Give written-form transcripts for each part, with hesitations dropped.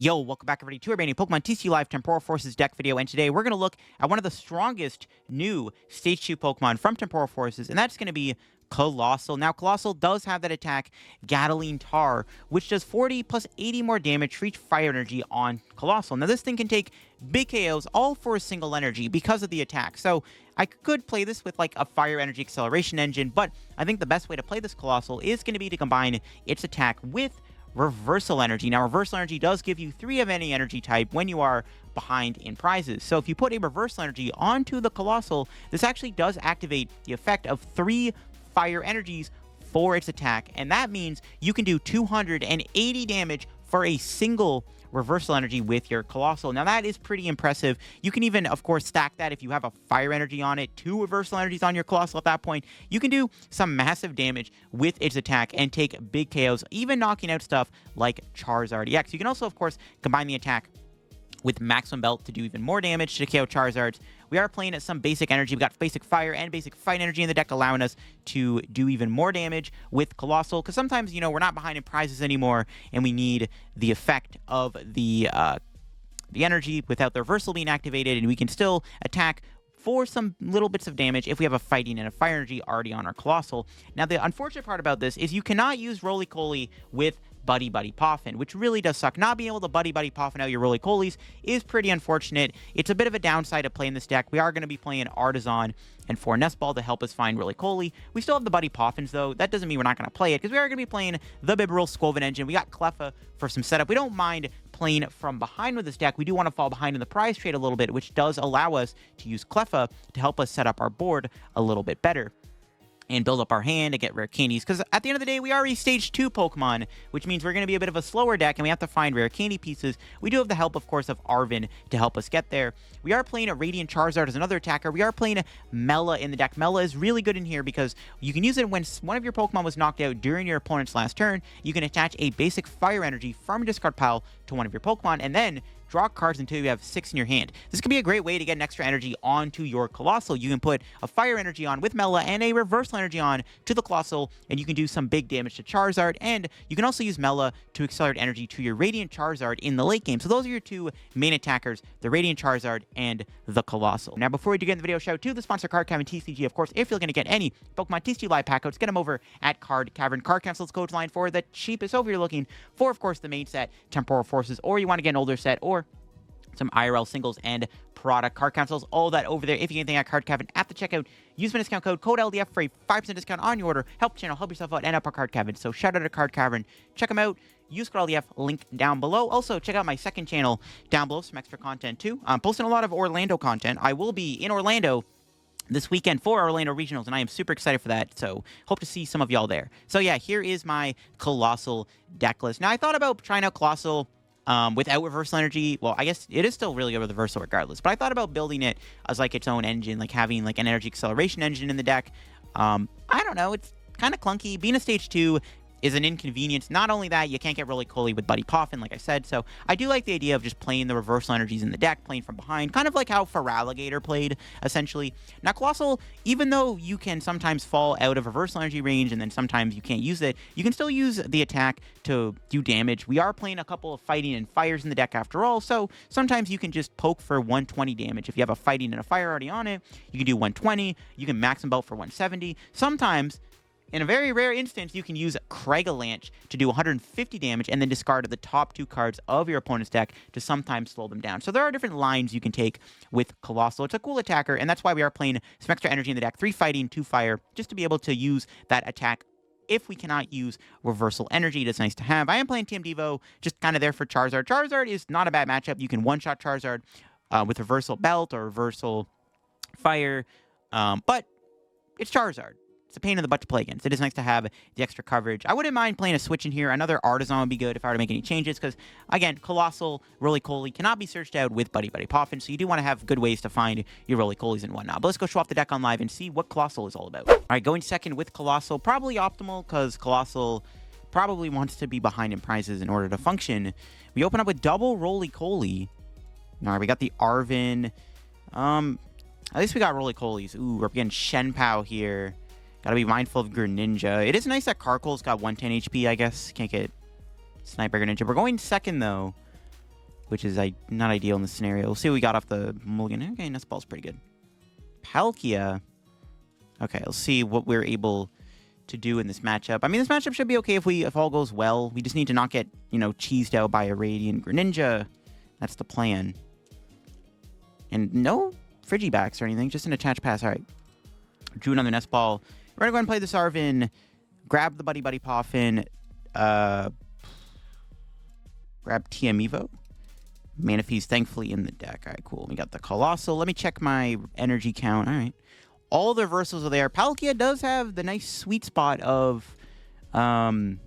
Yo, welcome back everybody to a brand new Pokemon TCG Live Temporal Forces deck video, and today we're going to look at one of the strongest new Stage 2 Pokemon from Temporal Forces, and that's going to be Coalossal. Now, Coalossal does have that attack, Gatling Tar, which does 40 plus 80 more damage for each fire energy on Coalossal. Now, this thing can take big KOs all for a single energy because of the attack, so I could play this with like a fire energy acceleration engine, but I think the best way to play this Coalossal is going to be to combine its attack with Reversal Energy. Now, Reversal Energy does give you 3 of any energy type when you are behind in prizes. So if you put a Reversal Energy onto the Coalossal, this actually does activate the effect of 3 fire energies for its attack, and that means you can do 280 damage for a single Reversal Energy with your Coalossal. Now, that is pretty impressive. You can even, of course, stack that if you have a Fire Energy on it, 2 Reversal Energies on your Coalossal at that point. You can do some massive damage with its attack and take big KOs, even knocking out stuff like Charizard EX. You can also, of course, combine the attack with Maximum Belt to do even more damage to KO Charizards. We are playing at some basic energy. We got basic fire and basic fight energy in the deck, allowing us to do even more damage with Coalossal, because sometimes, you know, we're not behind in prizes anymore, and we need the effect of the energy without the reversal being activated, and we can still attack for some little bits of damage if we have a fighting and a fire energy already on our Coalossal. Now, the unfortunate part about this is you cannot use Rolycoly with Buddy-Buddy Poffin, which really does suck. Not being able to Buddy-Buddy Poffin out your Rolycolys is pretty unfortunate. It's a bit of a downside of playing this deck. We are going to be playing Artazon and 4 Nest Ball to help us find Rolycoly. We still have the Buddy Poffins, though. That doesn't mean we're not going to play it, because we are going to be playing the Bibarel Skwovet engine. We got Cleffa for some setup. We don't mind playing from behind with this deck. We do want to fall behind in the prize trade a little bit, which does allow us to use Cleffa to help us set up our board a little bit better and build up our hand to get rare candies, because at the end of the day, we are a Stage 2 Pokemon, which means we're going to be a bit of a slower deck, and we have to find rare candy pieces. We do have the help, of course, of Arven to help us get there. We are playing a Radiant Charizard as another attacker. We are playing a Mela in the deck. Mela is really good in here because you can use it when one of your Pokemon was knocked out during your opponent's last turn. You can attach a basic fire energy from a discard pile to one of your Pokemon, and then draw cards until you have 6 in your hand. This could be a great way to get an extra energy onto your Coalossal. You can put a fire energy on with Mela and a reversal energy on to the Coalossal, and you can do some big damage to Charizard, and you can also use Mela to accelerate energy to your Radiant Charizard in the late game. So those are your 2 main attackers, the Radiant Charizard and the Coalossal. Now, before we begin the video, shout out to the sponsor Card Cavern TCG. Of course, if you're looking to get any Pokemon TCG Live pack codes, get them over at Card Cavern. Card Cancel's code line for the cheapest. So if you're looking for, of course, the main set, Temporal Forces, or you want to get an older set, or some IRL singles and product card cancels, all that over there. If you get anything at Card Cavern at the checkout, use my discount code LDF for a 5% discount on your order. Help the channel, help yourself out, and help our Card Cavern. So shout out to Card Cavern. Check them out. Use code LDF, link down below. Also, check out my second channel down below, some extra content too. I'm posting a lot of Orlando content. I will be in Orlando this weekend for Orlando Regionals, and I am super excited for that, so hope to see some of y'all there. So yeah, here is my Coalossal deck list. Now, I thought about trying out Coalossal without reversal energy. Well, I guess it is still really good with reversal regardless, but I thought about building it as like its own engine, like having like an energy acceleration engine in the deck. I don't know, it's kind of clunky. Being a Stage 2 is an inconvenience. Not only that, you can't get Rolycoly with Buddy Poffin, like I said, so I do like the idea of just playing the reversal energies in the deck, playing from behind, kind of like how Feraligatr played, essentially. Now, Coalossal, even though you can sometimes fall out of reversal energy range and then sometimes you can't use it, you can still use the attack to do damage. We are playing a couple of fighting and fires in the deck after all, so sometimes you can just poke for 120 damage. If you have a fighting and a fire already on it, you can do 120, you can maximum belt for 170. Sometimes, in a very rare instance, you can use Craigalanche to do 150 damage and then discard the top 2 cards of your opponent's deck to sometimes slow them down. So there are different lines you can take with Coalossal. It's a cool attacker, and that's why we are playing some extra energy in the deck, 3 fighting, 2 fire, just to be able to use that attack if we cannot use reversal energy. That's nice to have. I am playing Team Devo, just kind of there for Charizard. Charizard is not a bad matchup. You can one-shot Charizard with reversal belt or reversal fire, but it's Charizard. It's a pain in the butt to play against. It is nice to have the extra coverage. I wouldn't mind playing a switch in here. Another Artazon would be good if I were to make any changes, because, again, Coalossal, Rolycoly cannot be searched out with Buddy-Buddy Poffin, so you do want to have good ways to find your Rolycolys and whatnot. But let's go show off the deck on live and see what Coalossal is all about. All right, going second with Coalossal, probably optimal, because Coalossal probably wants to be behind in prizes in order to function. We open up with double Rolycoly. All right, we got the Arven. At least we got Rolycolys. Ooh, we're getting Shenpao here. Gotta be mindful of Greninja. It is nice that Carkol's got 110 HP, I guess. Can't get Sniper Greninja. We're going second, though. which is not ideal in this scenario. We'll see what we got off the mulligan. Okay, Nest Ball's pretty good. Palkia. Okay, let's see what we're able to do in this matchup. I mean, this matchup should be okay if all goes well. We just need to not get, you know, cheesed out by a Radiant Greninja. That's the plan. And no Frigibacks or anything, just an attached pass. All right. Drew another Nest Ball. We're going to go ahead and play this Arven. Grab the Buddy-Buddy Poffin. Grab TM Evo. Manaphy's thankfully in the deck. All right, cool. We got the Coalossal. Let me check my energy count. All right. All the reversals are there. Palkia does have the nice sweet spot of, 210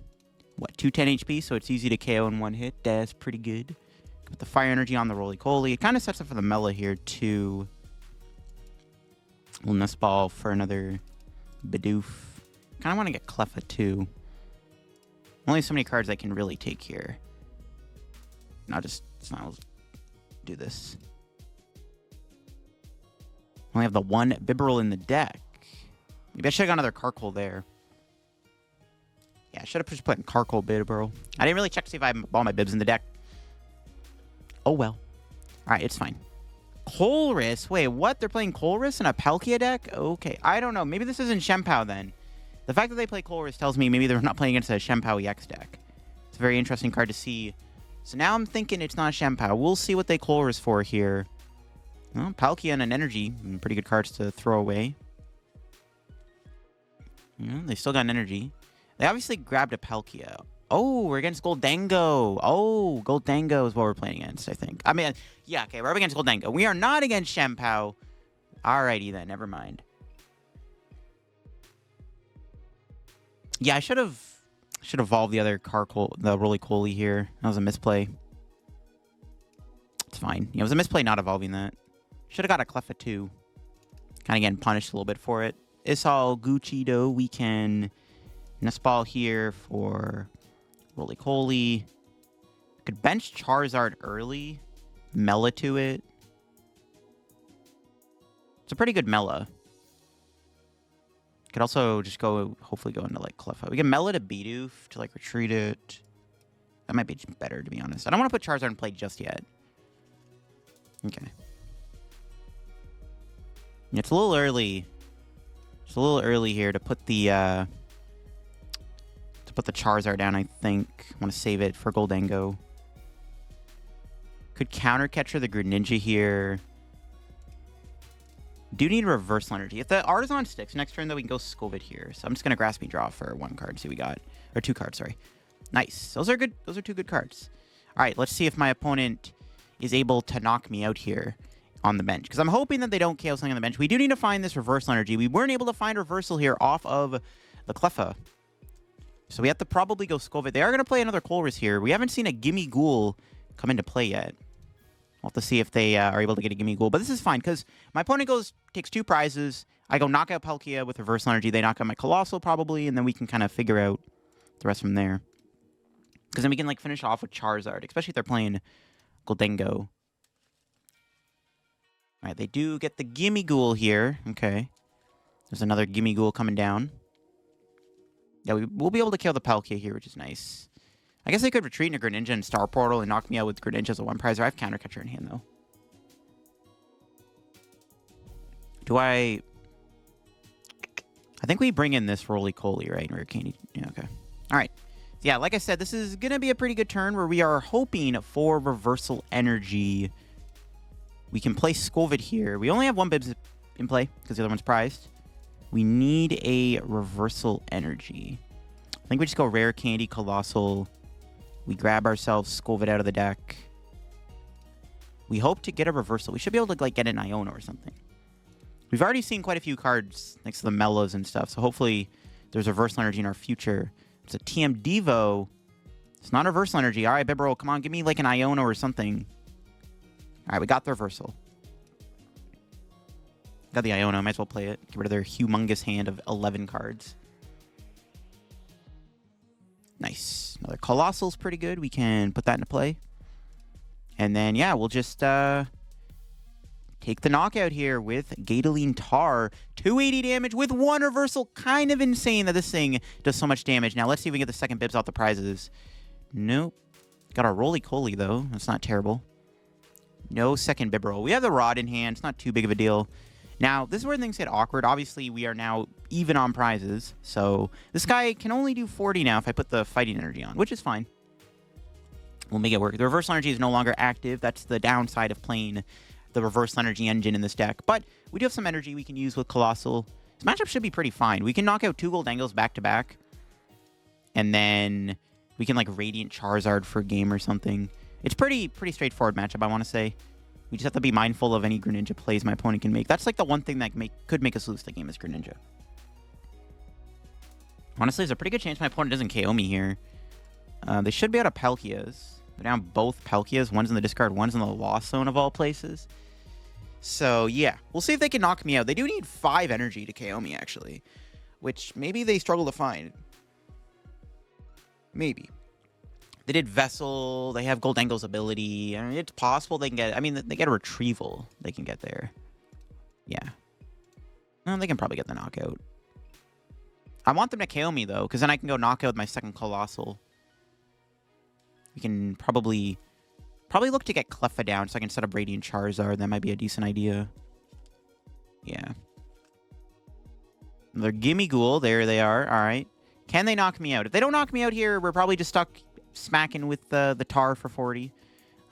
HP, so it's easy to KO in one hit. That's pretty good. Got the Fire Energy on the Rolycoly. It kind of sets up for the Mela here, too. We'll Nest Ball for another Bidoof. Kind of want to get Cleffa, too. Only so many cards I can really take here. I'll do this. Only have the one Bibarel in the deck. Maybe I should have got another Carkol there. Yeah, I should have just put in Carkol Bibarel. I didn't really check to see if I have all my bibs in the deck. Oh, well. All right, it's fine. Colress. Wait, what? They're playing Colress in a Palkia deck? Okay, I don't know. Maybe this isn't Shempao then. The fact that they play Colress tells me maybe they're not playing against a Shempao EX deck. It's a very interesting card to see. So now I'm thinking it's not Shempao. We'll see what they Colress for here. Well, Palkia and an Energy. Pretty good cards to throw away. Yeah, they still got an Energy. They obviously grabbed a Palkia. Oh, we're against Goldango. Oh, Goldango is what we're playing against, I think. I mean, yeah, okay, we're up against Goldango. We are not against Shempao. Alrighty then, never mind. Yeah, I should evolve the other Carkol, the Rolycoly here. That was a misplay. It's fine. Yeah, it was a misplay not evolving that. Should have got a Cleffa too. Kind of getting punished a little bit for it. It's all Gucci though. We can Nest Ball here for Rolycoly. Could bench Charizard early. Mela to it. It's a pretty good Mela. Could also just hopefully go into like Cleffa. We can Mela to Bidoof to like retreat it. That might be better to be honest. I don't want to put Charizard in play just yet. Okay. It's a little early. It's a little early here to put the Charizard down, I think. I want to save it for Goldango. Could counter catcher the Greninja here. Do need reversal energy. If the Artazon sticks next turn, though, we can go Skwovet here. So I'm just gonna Grasping Draw for one card. See what we got, or two cards. Sorry. Nice. Those are good. Those are two good cards. All right. Let's see if my opponent is able to knock me out here on the bench, because I'm hoping that they don't KO something on the bench. We do need to find this reversal energy. We weren't able to find reversal here off of the Cleffa, so we have to probably go Skwovet. They are gonna play another Colress here. We haven't seen a Gimme Ghoul come into play yet. We'll have to see if they are able to get a Gimme Ghoul. But this is fine, because my opponent takes two prizes. I go knock out Palkia with reversal energy. They knock out my Coalossal, probably, and then we can kind of figure out the rest from there. Because then we can like finish off with Charizard, especially if they're playing Goldango. All right, they do get the Gimme Ghoul here. Okay. There's another Gimme Ghoul coming down. Yeah, we'll be able to kill the Palkia here, which is nice. I guess they could retreat into Greninja and Star Portal and knock me out with Greninja as a one prizer. I have Counter Catcher in hand, though. I think we bring in this Rolycoly, right? Rare Candy. Yeah, okay. All right. Yeah, like I said, this is going to be a pretty good turn where we are hoping for reversal energy. We can play Skwovet here. We only have one Bibs in play because the other one's prized. We need a reversal energy. I think we just go Rare Candy, Coalossal. We grab ourselves Skwovet out of the deck. We hope to get a reversal. We should be able to like get an Iono or something. We've already seen quite a few cards next to the Melas and stuff, so hopefully there's reversal energy in our future. It's a TM Devo. It's not reversal energy. All right, Bibarel, come on, give me like an Iono or something. All right, we got the reversal. Got the Iono. Might as well play it. Get rid of their humongous hand of 11 cards. Nice. Another Coalossal's pretty good. We can put that into play. And then, yeah, we'll just take the knockout here with Gatoline Tar. 280 damage with one reversal. Kind of insane that this thing does so much damage. Now, let's see if we get the second Bibs off the prizes. Nope. Got our Rolycoly, though. That's not terrible. No second Bibarel. We have the Rod in hand. It's not too big of a deal. Now, this is where things get awkward. Obviously, we are now even on prizes. So this guy can only do 40 now if I put the fighting energy on, which is fine. We'll make it work. The reversal energy is no longer active. That's the downside of playing the reversal energy engine in this deck. But we do have some energy we can use with Coalossal. This matchup should be pretty fine. We can knock out 2 Goldengos back-to-back. And then we can, like, Radiant Charizard for a game or something. It's pretty straightforward matchup, I want to say. We just have to be mindful of any Greninja plays my opponent can make. That's, like, the one thing that could make us lose the game is Greninja. Honestly, there's a pretty good chance my opponent doesn't KO me here. They should be out of Palkias. They're down both Palkias. One's in the discard, one's in the lost zone of all places. So, yeah. We'll see if they can knock me out. They do need 5 energy to KO me, actually. Which maybe they struggle to find. Maybe. They did Vessel. They have Goldengo's ability. I mean, it's possible they can get... I mean, they get a Retrieval. They can get there. Yeah. Well, they can probably get the knockout. I want them to KO me, though, because then I can go knock out my second Coalossal. We can probably look to get Cleffa down so I can set up Radiant Charizard. That might be a decent idea. Yeah. Another Gimme Ghoul. There they are. All right. Can they knock me out? If they don't knock me out here, we're probably just stuck smacking with the tar for 40.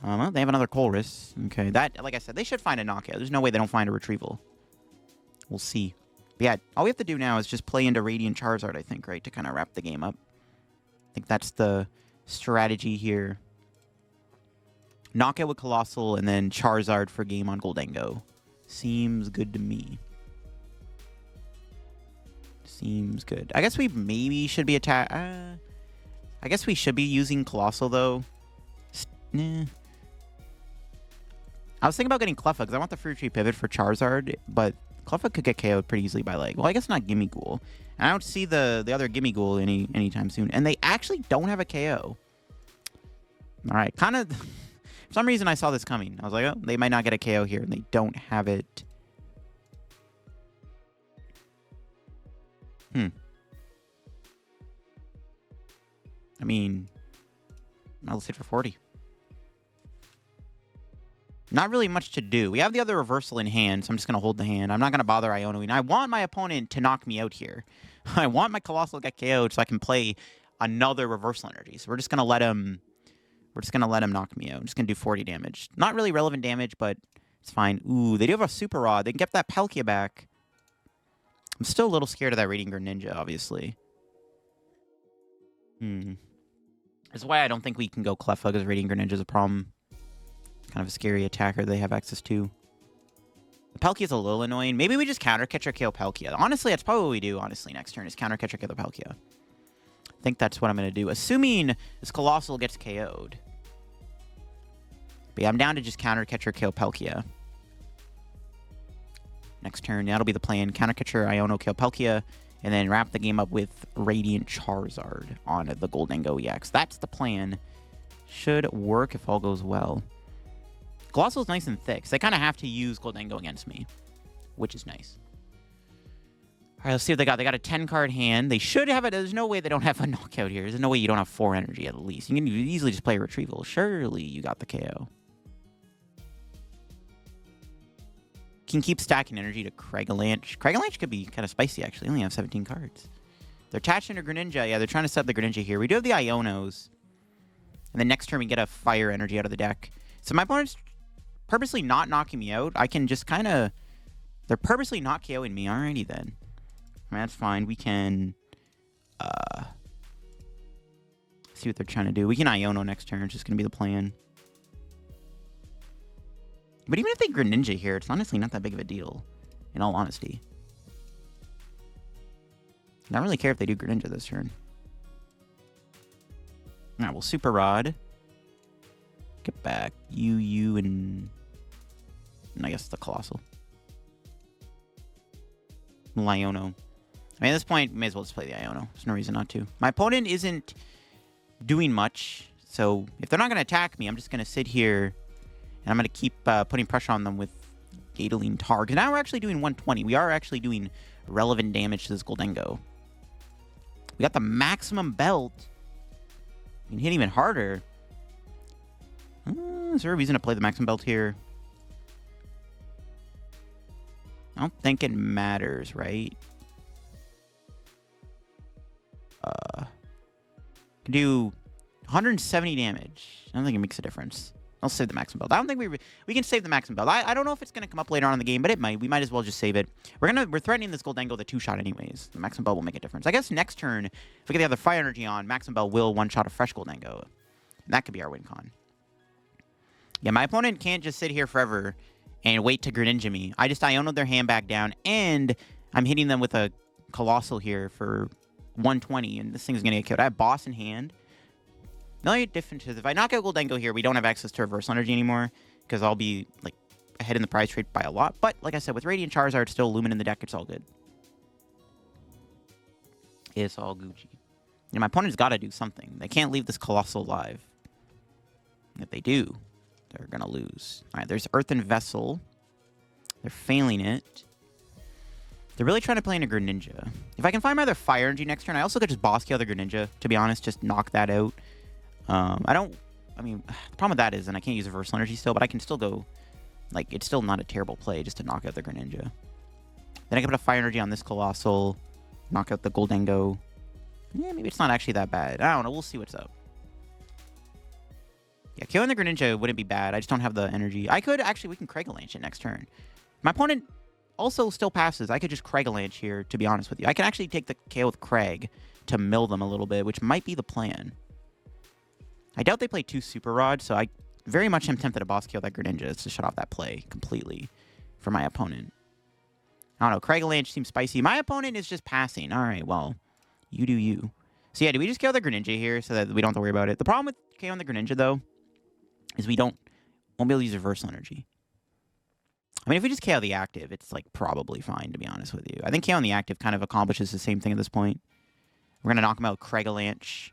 Well, they have another Colress. Okay, that, like I said, they should find a knockout. There's no way they don't find a Retrieval. We'll see. But yeah, all we have to do now is just play into Radiant Charizard, I think, right? To kind of wrap the game up. I think that's the strategy here. Knockout with Coalossal and then Charizard for game on Goldengo. Seems good to me. Seems good. I guess we maybe should be I guess we should be using Coalossal, though. Nah. I was thinking about getting Cleffa, because I want the Fruit Tree Pivot for Charizard, but Cleffa could get KO'd pretty easily by, like... Well, I guess not Gimme Ghoul. And I don't see the other Gimme Ghoul anytime soon. And they actually don't have a KO. Alright, kind of... For some reason, I saw this coming. I was like, oh, they might not get a KO here, and they don't have it. I mean, I'll sit for 40. Not really much to do. We have the other reversal in hand, so I'm just going to hold the hand. I'm not going to bother Iono. I want my opponent to knock me out here. I want my Coalossal to get KO'd so I can play another reversal energy. So we're just going to let him... We're just going to let him knock me out. I'm just going to do 40 damage. Not really relevant damage, but it's fine. Ooh, they do have a Super Rod. They can get that Palkia back. I'm still a little scared of that Radiant Greninja, obviously. That's why I don't think we can go Cleffa, because Radiant Greninja is a problem. Kind of a scary attacker they have access to. The Palkia is a little annoying. Maybe we just counter catch or KO Palkia. Honestly, that's probably what we do, honestly, next turn, is counter catch or KO the Palkia. I think that's what I'm going to do, assuming this Coalossal gets KO'd. But yeah, I'm down to just counter catch or KO Palkia. Next turn, that'll be the plan. Counter catcher, Iono, KO Palkia, and then wrap the game up with Radiant Charizard on the Goldengo EX. That's the plan. Should work if all goes well. Coalossal's nice and thick, so they kind of have to use Goldengo against me, which is nice. All right, let's see what they got. They got a 10-card hand. They should have it. There's no way they don't have a knockout here. There's no way you don't have 4 energy at least. You can easily just play a Retrieval. Surely you got the KO. Can keep stacking energy to Cragalanche. Cragalanche could be kind of spicy, actually. They only have 17 cards. They're attached into Greninja. Yeah, they're trying to set up the Greninja here. We do have the Ionos. And then next turn, we get a fire energy out of the deck. So my opponent's purposely not knocking me out. I can just kind of... They're purposely not KOing me. Alrighty, then. I mean, that's fine. We can... see what they're trying to do. We can Iono next turn. It's just going to be the plan. But even if they Greninja here, it's honestly not that big of a deal. In all honesty. I don't really care if they do Greninja this turn. Alright, we'll Super Rod. Get back you, and I guess the Coalossal. Iono. I mean, at this point, may as well just play the Iono. There's no reason not to. My opponent isn't doing much, so if they're not going to attack me, I'm just going to sit here, and I'm going to keep putting pressure on them with Gatling Tar. Because now we're actually doing 120. We are actually doing relevant damage to this Goldengo. We got the Maximum Belt. We can hit even harder. Is there a reason to play the Maximum Belt here? I don't think it matters, right? Can do 170 damage. I don't think it makes a difference. I'll save the Maximum Belt. I don't think we can save the Maximum Belt. I don't know if it's going to come up later on in the game, but it might. We might as well just save it. We're threatening this Goldengo with a 2-shot anyways. The Maximum Belt will make a difference. I guess next turn, if we get the other Fire Energy on, Maximum Belt will one-shot a fresh Goldengo. That could be our win con. Yeah, my opponent can't just sit here forever and wait to Greninja me. I just Iono'd their hand back down, and I'm hitting them with a Coalossal here for 120, and this thing's going to get killed. I have Boss in hand. The only difference is if I knock out Goldengo here, we don't have access to Reversal Energy anymore, because I'll be like ahead in the prize trade by a lot. But like I said, with Radiant Charizard still Lumen in the deck, it's all good. It's all Gucci. You know, my opponent's got to do something. They can't leave this Coalossal alive. If they do, they're going to lose. All right, there's Earthen Vessel. They're failing it. They're really trying to play in a Greninja. If I can find my other Fire Energy next turn, I also could just Boss Kill the Greninja, to be honest. Just knock that out. I mean, the problem with that is, and I can't use Reversal Energy still, but I can still go, like, it's still not a terrible play just to knock out the Greninja. Then I can put a Fire Energy on this Coalossal, knock out the Goldengo. Yeah, maybe it's not actually that bad. I don't know. We'll see what's up. Yeah, killing the Greninja wouldn't be bad. I just don't have the energy. I could, actually, we can Craigalanche it next turn. My opponent also still passes. I could just Craigalanche here, to be honest with you. I can actually take the KO with Craig to mill them a little bit, which might be the plan. I doubt they play 2 Super Rods, so I very much am tempted to Boss Kill that Greninja to shut off that play completely for my opponent. I don't know. Craigalanche seems spicy. My opponent is just passing. All right, well, you do you. So yeah, do we just kill the Greninja here so that we don't have to worry about it? The problem with KOing the Greninja, though, is we won't be able to use Reversal Energy. I mean, if we just KO the active, it's like probably fine, to be honest with you. I think KOing the active kind of accomplishes the same thing at this point. We're going to knock him out with Craigalanche.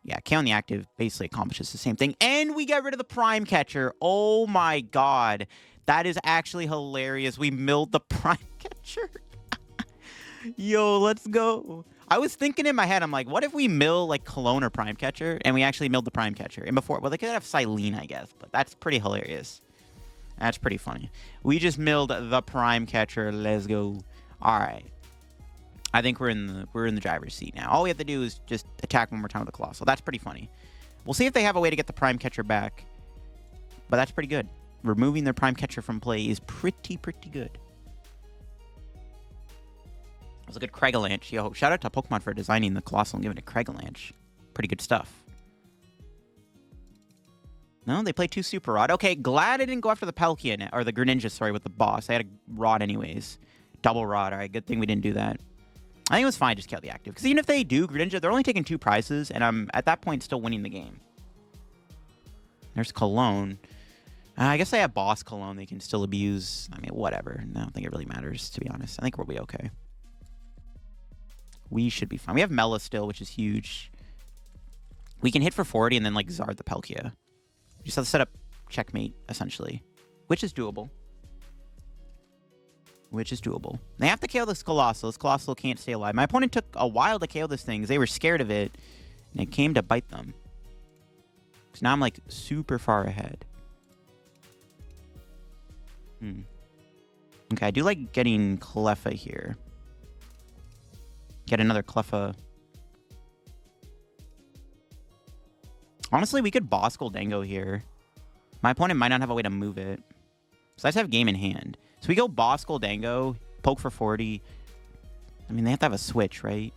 Yeah, KOing the active basically accomplishes the same thing. And we get rid of the Prime Catcher. Oh my god. That is actually hilarious. We milled the Prime Catcher. Yo, let's go. I was thinking in my head, I'm like, what if we mill like Cologne or Prime Catcher, and we actually milled the Prime Catcher? And before, well, they could have Silene, I guess, but that's pretty hilarious. That's pretty funny. We just milled the Prime Catcher. Let's go. All right. I think we're in the driver's seat now. All we have to do is just attack one more time with the Coalossal. That's pretty funny. We'll see if they have a way to get the Prime Catcher back. But that's pretty good. Removing their Prime Catcher from play is pretty good. That was a good Craigalanche. Yo, shout out to Pokemon for designing the Coalossal and giving it Craigalanche. Pretty good stuff. No, they played 2 Super Rod. Okay, glad I didn't go after the Palkia, or the Greninja, sorry, with the boss. I had a Rod anyways. Double Rod. All right, good thing we didn't do that. I think it was fine just kill the active. Because even if they do Greninja, they're only taking 2 prizes, and I'm, at that point, still winning the game. There's Cologne. I guess I have Boss Cologne they can still abuse. I mean, whatever. I don't think it really matters, to be honest. I think we'll be okay. We should be fine. We have Mela still, which is huge. We can hit for 40 and then, like, Zard the Palkia. We just have to set up checkmate, essentially. Which is doable. They have to KO this Coalossal. This Coalossal can't stay alive. My opponent took a while to KO this thing because they were scared of it, and it came to bite them. So now I'm, like, super far ahead. Okay, I do like getting Cleffa here. Get another Cleffa. Honestly, we could boss Goldengo here. My opponent might not have a way to move it. So I just have game in hand. So we go boss Goldengo, poke for 40. I mean, they have to have a switch, right?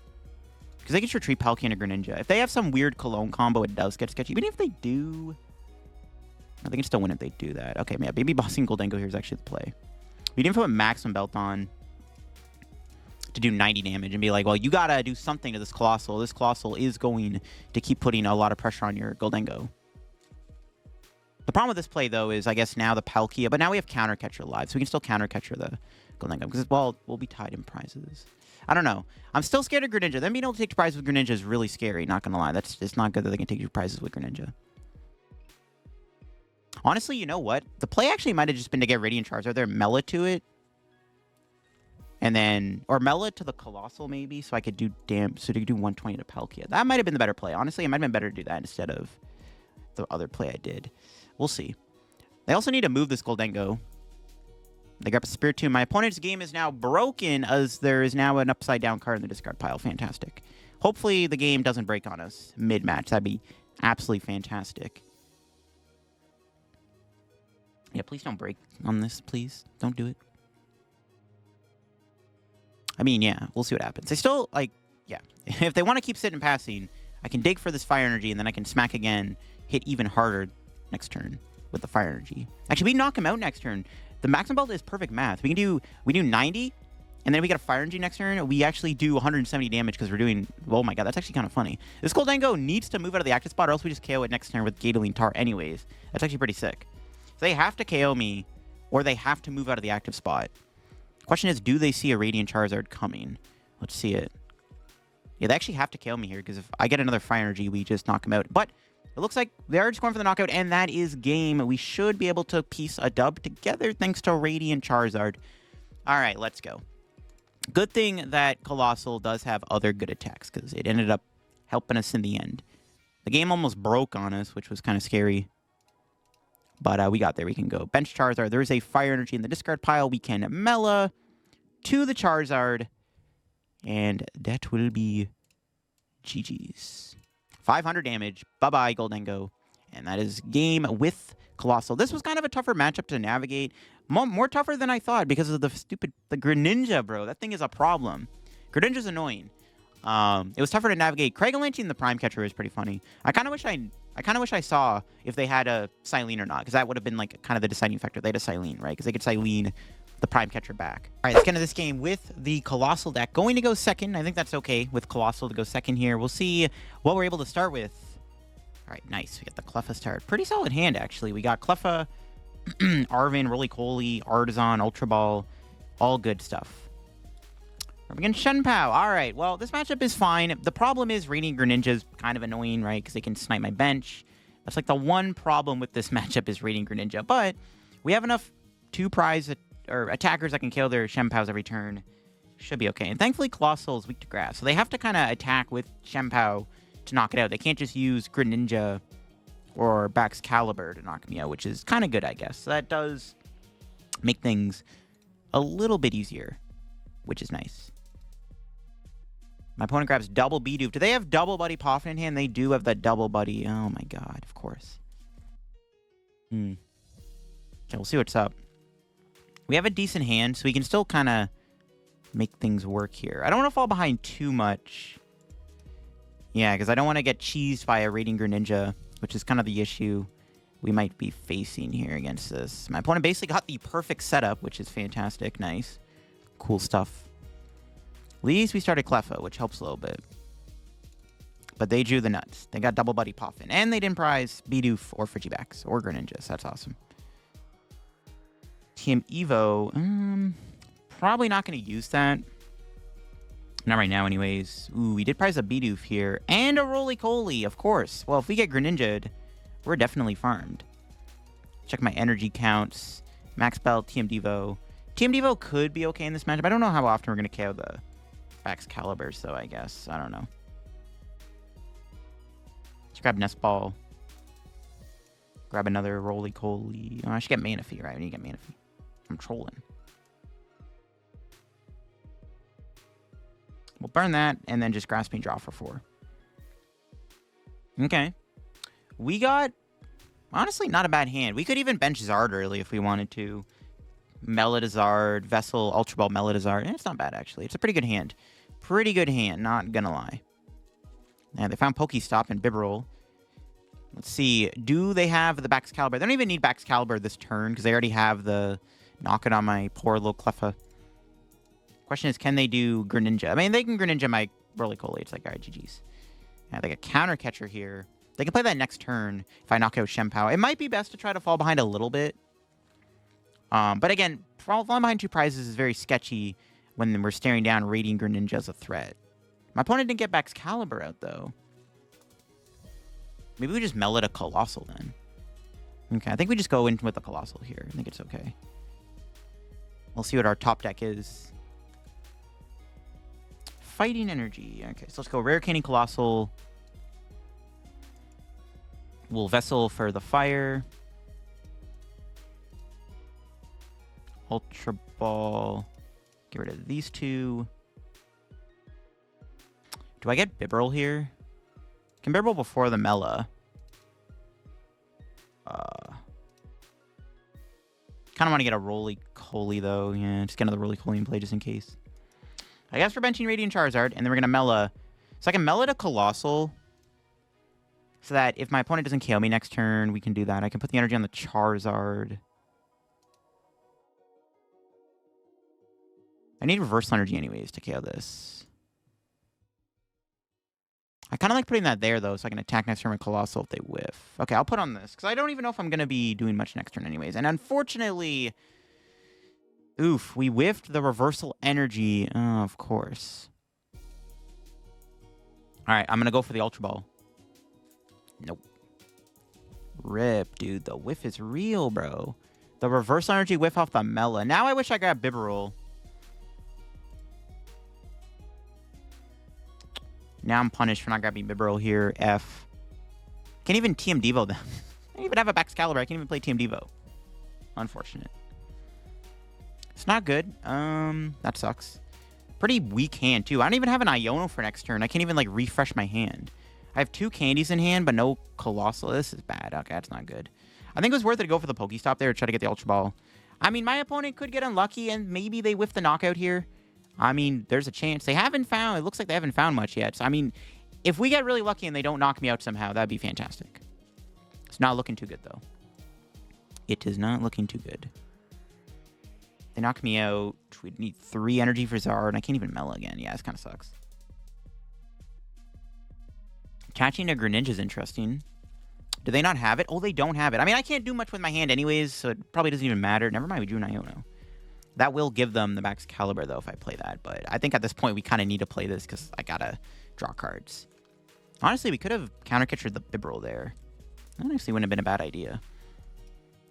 Because they can sure treat Palkia and a Greninja. If they have some weird Cologne combo, it does get sketchy. Even if they do... I think it's still win if they do that. Okay, yeah, maybe bossing Goldengo here is actually the play. We didn't put Maximum Belt on to do 90 damage and be like, well, you gotta do something to this Coalossal. This Coalossal is going to keep putting a lot of pressure on your Goldengo. The problem with this play, though, is I guess now the Palkia, but now we have Counter Catcher live, so we can still Counter Catcher the Goldengo because, well, we'll be tied in prizes. I don't know. I'm still scared of Greninja. Them being able to take 2 prizes with Greninja is really scary, not gonna lie. It's not good that they can take 2 prizes with Greninja. Honestly, you know what? The play actually might have just been to get Radiant Charizard there, Mela to it. And then, or Mela to the Coalossal maybe, so I could do so to do 120 to Palkia. That might have been the better play. Honestly, it might have been better to do that instead of the other play I did. We'll see. They also need to move this Goldengo. They grab a Spiritomb. My opponent's game is now broken as there is now an upside down card in the discard pile. Fantastic. Hopefully the game doesn't break on us mid-match. That'd be absolutely fantastic. Yeah, please don't break on this, please. Don't do it. I mean, yeah, we'll see what happens. They still, like, yeah. If they want to keep sitting passing, I can dig for this Fire Energy, and then I can smack again, hit even harder next turn with the Fire Energy. Actually, we knock him out next turn. The Maximum Belt is perfect math. We do 90, and then we get a Fire Energy next turn. We actually do 170 damage because we're doing... Oh my god, that's actually kind of funny. This Goldango needs to move out of the active spot, or else we just KO it next turn with Gatoline Tar anyways. That's actually pretty sick. So they have to KO me, or they have to move out of the active spot. Question is, do they see a Radiant Charizard coming? Let's see it. Yeah, they actually have to KO me here, because if I get another Fire Energy, we just knock him out. But it looks like they are just going for the knockout, and that is game. We should be able to piece a dub together thanks to Radiant Charizard. All right, let's go. Good thing that Coalossal does have other good attacks, because it ended up helping us in the end. The game almost broke on us, which was kind of scary. But we got there. We can go bench Charizard. There's a Fire Energy in the discard pile. We can Mela to the Charizard. And that will be GG's. 500 damage. Bye-bye, Goldango. And that is game with Coalossal. This was kind of a tougher matchup to navigate. More tougher than I thought because of the Greninja, bro. That thing is a problem. Greninja's annoying. It was tougher to navigate. Craigalanchi and the Prime Catcher is pretty funny. I kind of wish I saw if they had a Silene or not, because that would have been like kind of the deciding factor. They had a Silene, right? Because they could Silene the Prime Catcher back. All right, let's get into this game with the Coalossal deck. Going to go second. I think that's okay with Coalossal to go second here. We'll see what we're able to start with. All right, nice. We got the Cleffa start. Pretty solid hand, actually. We got Cleffa, Arven, Rolycoly, Artazon, Ultra Ball. All good stuff. We're against Shenpao. All right, well, this matchup is fine. The problem is Radiant Greninja is kind of annoying, right? Because they can snipe my bench. That's like the one problem with this matchup is Radiant Greninja. But we have enough two-prize or attackers that can kill their Shenpaos every turn. Should be okay. And thankfully, Coalossal is weak to grass. So they have to kind of attack with Shenpao to knock it out. They can't just use Greninja or Baxcalibur to knock me out, which is kind of good, I guess. So that does make things a little bit easier, which is nice. My opponent grabs double Bidoof. Do they have double Buddy Poffin in hand? They do have that double Buddy. Oh my god, of course. Okay, we'll see what's up. We have a decent hand, so we can still kind of make things work here. I don't want to fall behind too much. Yeah, because I don't want to get cheesed by a Radiant Greninja, which is kind of the issue we might be facing here against this. My opponent basically got the perfect setup, which is fantastic. Nice. Cool stuff. At least we started Cleffa, which helps a little bit. But they drew the nuts. They got double Buddy Poffin. And they didn't prize Bidoof or Frigibax or Greninja, so that's awesome. Team Evo. Probably not going to use that. Not right now, anyways. Ooh, we did prize a Bidoof here. And a Rolycoly, of course. Well, if we get Greninja'd, we're definitely farmed. Check my energy counts. Max Belt, TM Devo. TM Devo could be okay in this matchup. I don't know how often we're going to KO the Baxcalibur, so I guess. I don't know. Let's grab Nest Ball. Grab another Rolycoly. Oh, I should get Manaphy, right? I need to get Manaphy. I'm trolling. We'll burn that, and then just Grasping Draw for 4. Okay. We got, honestly, not a bad hand. We could even bench Zard early if we wanted to. Melodizard, Vessel, Ultra Ball Melodizard. It's not bad, actually. It's a pretty good hand. Pretty good hand, not gonna lie. And they found Pokestop and Bibarel. Let's see. Do they have the Baxcalibur? They don't even need Baxcalibur this turn, because they already have the knock it on my poor little Cleffa. Question is, can they do Greninja? I mean, they can Greninja my Rolycoly. It's like, all right, GG's. Yeah, they got Counter Catcher here. They can play that next turn if I knock out Shenpao. It might be best to try to fall behind a little bit. But again, falling behind 2 prizes is very sketchy when we're staring down Radiant Greninja as a threat. My opponent didn't get Baxcalibur out, though. Maybe we just Melod a Coalossal, then. Okay, I think we just go in with a Coalossal here. I think it's okay. We'll see what our top deck is. Fighting Energy. Okay, so let's go Rare Candy Coalossal. We'll Vessel for the fire. Ultra Ball. Get rid of these two. Do I get Bibarel here? Can Bibarel before the Mela? Kind of want to get a Rolycoly, though. Yeah, just get another Rolycoly in play just in case. I guess we're benching Radiant Charizard, and then we're going to Mela. So I can Mela to Coalossal. So that if my opponent doesn't KO me next turn, we can do that. I can put the energy on the Charizard. I need reversal energy anyways to KO this. I kind of like putting that there, though, so I can attack next turn with Coalossal if they whiff. Okay, I'll put on this, because I don't even know if I'm going to be doing much next turn anyways. And unfortunately, oof, we whiffed the reversal energy. Oh, of course. All right, I'm going to go for the Ultra Ball. Nope. Rip, dude. The whiff is real, bro. The reversal energy whiff off the Mela. Now I wish I grabbed Bibarel. Now I'm punished for not grabbing Bibarel here. F. Can't even TM Devo them. I don't even have a Baxcalibur. I can't even play TM Devo. Unfortunate. It's not good. That sucks. Pretty weak hand, too. I don't even have an Iono for next turn. I can't even, like, refresh my hand. I have 2 candies in hand, but no Coalossal. This is bad. Okay, that's not good. I think it was worth it to go for the Pokestop there to try to get the Ultra Ball. I mean, my opponent could get unlucky, and maybe they whiff the knockout here. I mean, there's a chance. They haven't found... It looks like they haven't found much yet. So, I mean, if we get really lucky and they don't knock me out somehow, that'd be fantastic. It's not looking too good, though. It is not looking too good. They knock me out. We'd need 3 energy for Zard, and I can't even Mela again. Yeah, this kind of sucks. Attaching to Greninja is interesting. Do they not have it? Oh, they don't have it. I mean, I can't do much with my hand anyways, so it probably doesn't even matter. Never mind, we drew an Iono. That will give them the Baxcalibur, though, if I play that. But I think at this point, we kind of need to play this because I got to draw cards. Honestly, we could have counter-catchered the Bibarel there. That honestly wouldn't have been a bad idea.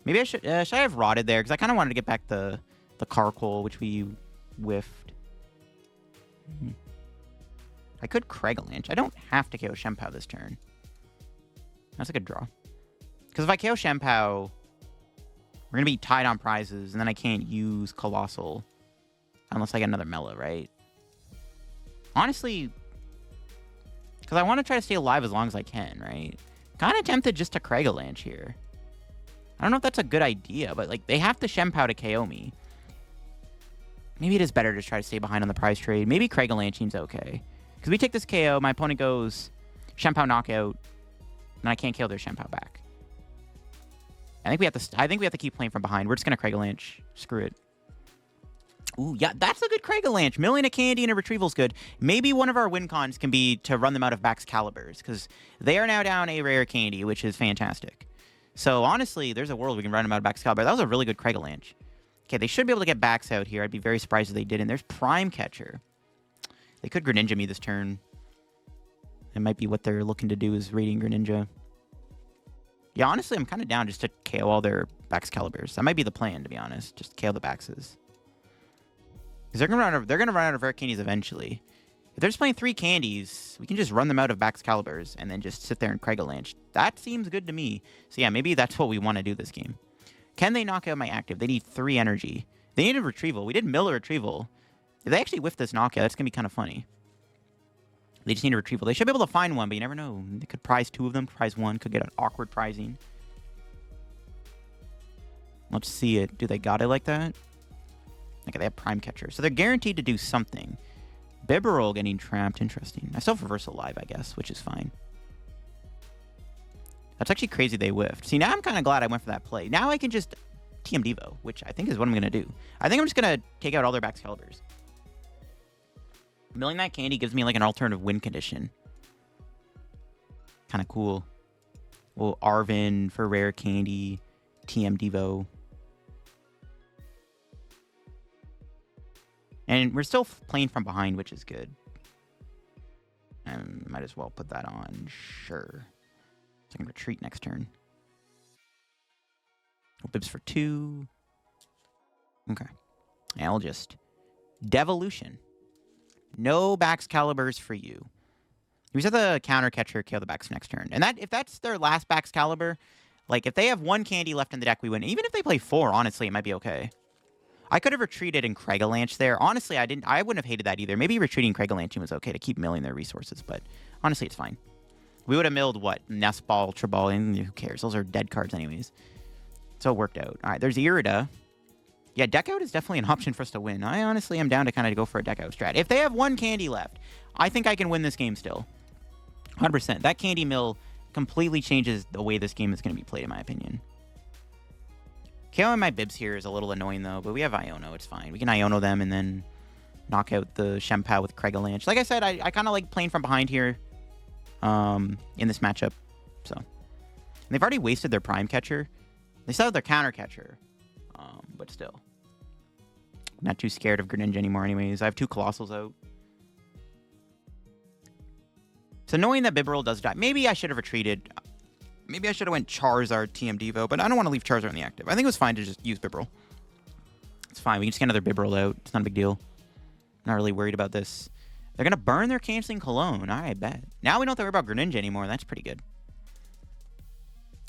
Maybe I should I have Rotted there? Because I kind of wanted to get back the Carkol, which we whiffed. I could Craigalanch. I don't have to KO Shempao this turn. That's a good draw. Because if I KO Shempao, we're going to be tied on prizes, and then I can't use Coalossal unless I get another Mela, right? Honestly, because I want to try to stay alive as long as I can, right? Kind of tempted just to Craigalanch here. I don't know if that's a good idea, but like they have to Shempao to KO me. Maybe it is better to try to stay behind on the prize trade. Maybe Craigalanching's okay. Because we take this KO, my opponent goes Shempao knockout, and I can't KO their Shempao back. I think we have to keep playing from behind. We're just gonna Craigalanch. Screw it. Ooh, yeah, that's a good Craigalanch. Milling a candy and a retrieval's good. Maybe one of our win cons can be to run them out of Baxcaliburs, because they are now down a rare candy, which is fantastic. So honestly, there's a world we can run them out of Baxcalibur. That was a really good Craigalanch. Okay, they should be able to get Bax out here. I'd be very surprised if they didn't. There's Prime Catcher. They could Greninja me this turn. It might be what they're looking to do is Radiant Greninja. Yeah, honestly, I'm kind of down just to KO all their Baxcaliburs. That might be the plan, to be honest. Just KO the Baxes. Because they're gonna run out of rare candies eventually. If they're just playing 3 candies, we can just run them out of Baxcaliburs and then just sit there and Craigalanch. That seems good to me. So yeah, maybe that's what we want to do this game. Can they knock out my active? They need 3 energy. They need a retrieval. We did mill a retrieval. If they actually whiff this knockout, that's going to be kind of funny. They just need a retrieval. They should be able to find one, but you never know. They could prize 2 of them, prize 1. Could get an awkward prizing. Let's see it. Do they got it like that? Okay, they have Prime Catcher. So they're guaranteed to do something. Bibarel getting trapped. Interesting. I still have Reversal Live, I guess, which is fine. That's actually crazy they whiffed. See, now I'm kind of glad I went for that play. Now I can just TM Devo, which I think is what I'm going to do. I think I'm just going to take out all their Baxcaliburs. Milling that candy gives me like an alternative win condition. Kind of cool. Well, Arven for rare candy. TM Devo. And we're still playing from behind, which is good. And might as well put that on. Sure. So I can retreat next turn. Bibs for 2. Okay. And I'll just Devolution. No Baxcaliburs for you. We set the counter catcher, KO the Bax next turn. And that if that's their last Baxcalibur, like if they have 1 candy left in the deck, we win. Even if they play 4, honestly, it might be okay. I could have retreated in Craigalanche there. Honestly, I wouldn't have hated that either. Maybe retreating Craigalanche was okay to keep milling their resources, but honestly, it's fine. We would have milled, what? Nest Ball, Ultra Ball, and who cares? Those are dead cards anyways. So it worked out. All right, there's Irida. Yeah, deck out is definitely an option for us to win. I honestly am down to kind of go for a deck out strat. If they have one candy left, I think I can win this game still. 100%. That candy mill completely changes the way this game is going to be played, in my opinion. KOing my Bibs here is a little annoying, though, but we have Iono. It's fine. We can Iono them and then knock out the Shempow with Craigalanche. Like I said, I kind of like playing from behind here in this matchup. So, and they've already wasted their Prime Catcher. They still have their Counter Catcher, but still. I'm not too scared of Greninja anymore anyways. I have 2 Coalossals out. So knowing that Bibarel does die, maybe I should have retreated. Maybe I should have went Charizard TM Devo, but I don't want to leave Charizard in the active. I think it was fine to just use Bibarel. It's fine. We can just get another Bibarel out. It's not a big deal. Not really worried about this. They're going to burn their Canceling Cologne. All right, bet. Now we don't have to worry about Greninja anymore. That's pretty good.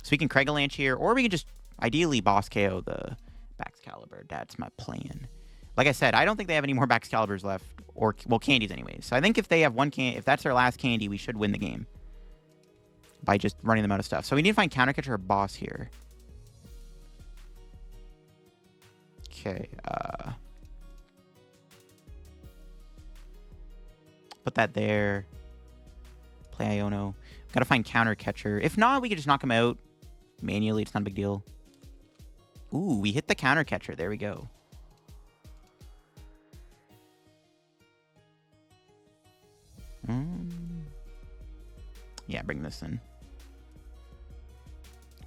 So we can Craigalanche here, or we can just ideally boss KO the Baxcalibur. That's my plan. Like I said, I don't think they have any more Baxcaliburs left, or, well, candies anyways. So I think if they have one if that's their last candy, we should win the game by just running them out of stuff. So we need to find Counter Catcher or boss here. Okay, put that there. Play Iono. Gotta find Counter Catcher. If not, we could just knock him out manually. It's not a big deal. Ooh, we hit the Counter Catcher. There we go. Yeah, bring this in.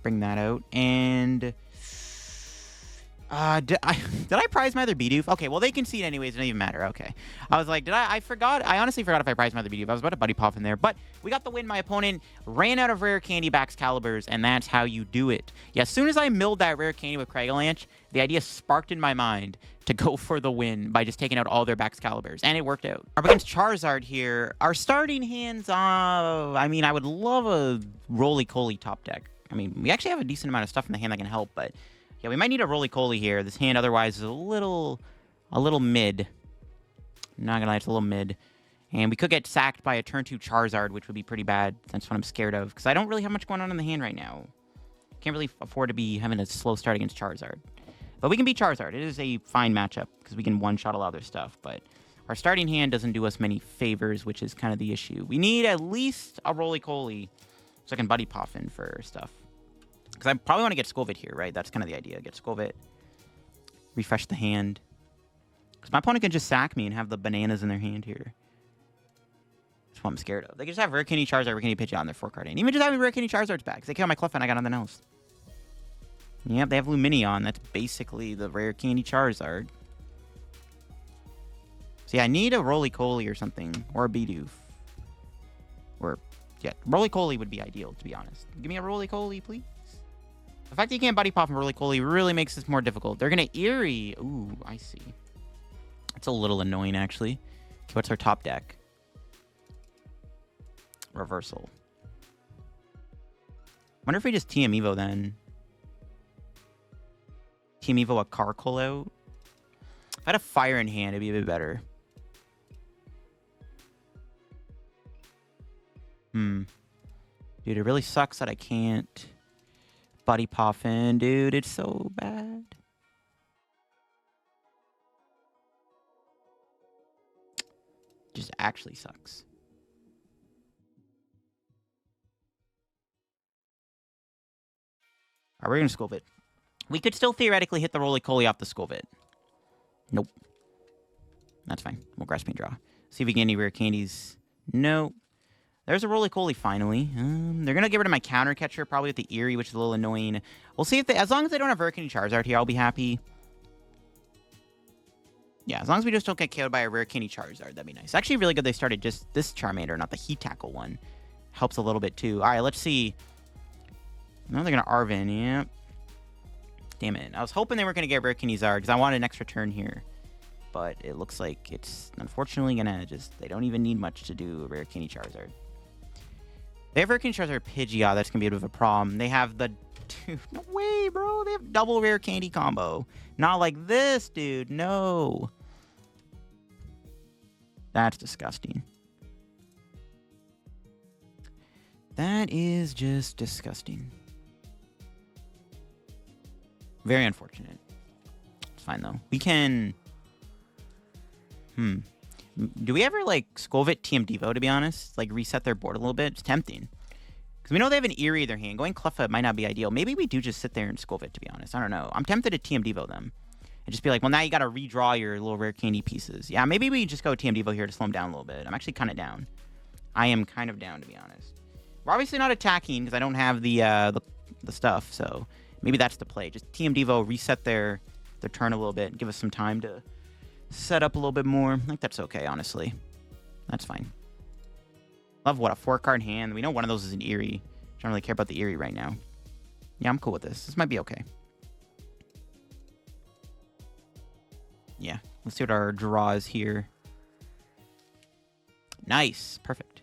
Bring that out. And did I prize my other Bidoof? Okay, well, they concede anyways. It doesn't even matter. Okay. I was like, I forgot. I honestly forgot if I prized my other Bidoof. I was about to Buddy Poffin there. But we got the win. My opponent ran out of Rare Candy Baxcaliburs, and that's how you do it. Yeah, as soon as I milled that Rare Candy with Craigalanche, the idea sparked in my mind to go for the win by just taking out all their Baxcaliburs, and it worked out. Up against Charizard here, our starting hands, I mean, I would love a Rolycoly top deck. I mean, we actually have a decent amount of stuff in the hand that can help, but yeah, we might need a Rolycoly here. This hand otherwise is a little mid. Not gonna lie, it's a little mid. And we could get sacked by a turn 2 Charizard, which would be pretty bad. That's what I'm scared of, because I don't really have much going on in the hand right now. Can't really afford to be having a slow start against Charizard. But we can beat Charizard. It is a fine matchup, because we can one-shot a lot of their stuff. But our starting hand doesn't do us many favors, which is kind of the issue. We need at least a Rolycoly, so I can Buddy Poffin for stuff. Because I probably want to get Skwovet here, right? That's kind of the idea. Get Skwovet. Refresh the hand. Because my opponent can just sack me and have the bananas in their hand here. That's what I'm scared of. They can just have Rare Candy Charizard, Rare Candy Pidgeot on their 4-card hand. Even just having Rare Candy Charizard's back. Because they kill my Cleffa and I got nothing else. Yep, they have Lumineon. That's basically the Rare Candy Charizard. So yeah, I need a Rolycoly or something. Or a Bidoof. Or, yeah, Rolycoly would be ideal, to be honest. Give me a Rolycoly, please. The fact that you can't Buddy Pop and Rolycoly really makes this more difficult. They're going to Eerie. Ooh, I see. It's a little annoying, actually. Okay, what's our top deck? Reversal. Wonder if we just TM Evo then. TM Evo a Carkol out. If I had a Fire in hand, it'd be a bit better. Dude, it really sucks that I can't Buddy Poffin, dude. It's so bad. Just actually sucks. Alright, we're gonna Skwovet. We could still theoretically hit the Rolycoly off the Skwovet. Nope. That's fine. We'll Grasping Draw. See if we get any rare candies. Nope. There's a Rolycoly finally. They're going to get rid of my Counter Catcher, probably with the Eerie, which is a little annoying. We'll see if they, as long as they don't have Rare Candy Charizard here, I'll be happy. Yeah, as long as we just don't get KO'd by a Rare Candy Charizard, that'd be nice. Actually, really good they started just this Charmander, not the Heat Tackle one. Helps a little bit, too. All right, let's see. No, they're going to Arven, yeah. Damn it. I was hoping they weren't going to get Rare Candy Charizard, because I wanted an extra turn here. But it looks like it's unfortunately going to just, they don't even need much to do a Rare Candy Charizard. They have Rare Candy Charizard Pidgeot. That's going to be a bit of a problem. They have the Dude, no way, bro. They have double rare candy combo. Not like this, dude. No. That's disgusting. That is just disgusting. Very unfortunate. It's fine, though. We can... Do we ever, like, Skwovet TM Devo, to be honest? Like, reset their board a little bit? It's tempting. Because we know they have an Eerie in their hand. Going Cleffa might not be ideal. Maybe we do just sit there and Skwovet, to be honest. I don't know. I'm tempted to TM Devo them. And just be like, well, now you got to redraw your little rare candy pieces. Yeah, maybe we just go TM Devo here to slow them down a little bit. I'm actually kind of down. I am kind of down, to be honest. We're obviously not attacking because I don't have the stuff. So maybe that's the play. Just TM Devo, reset their turn a little bit. And give us some time to set up a little bit more. I think that's okay, honestly. That's fine. Love what, a 4-card hand? We know one of those is an Eerie. Don't really care about the Eerie right now. Yeah, I'm cool with this. This might be okay. Yeah, let's see what our draw is here. Nice. Perfect.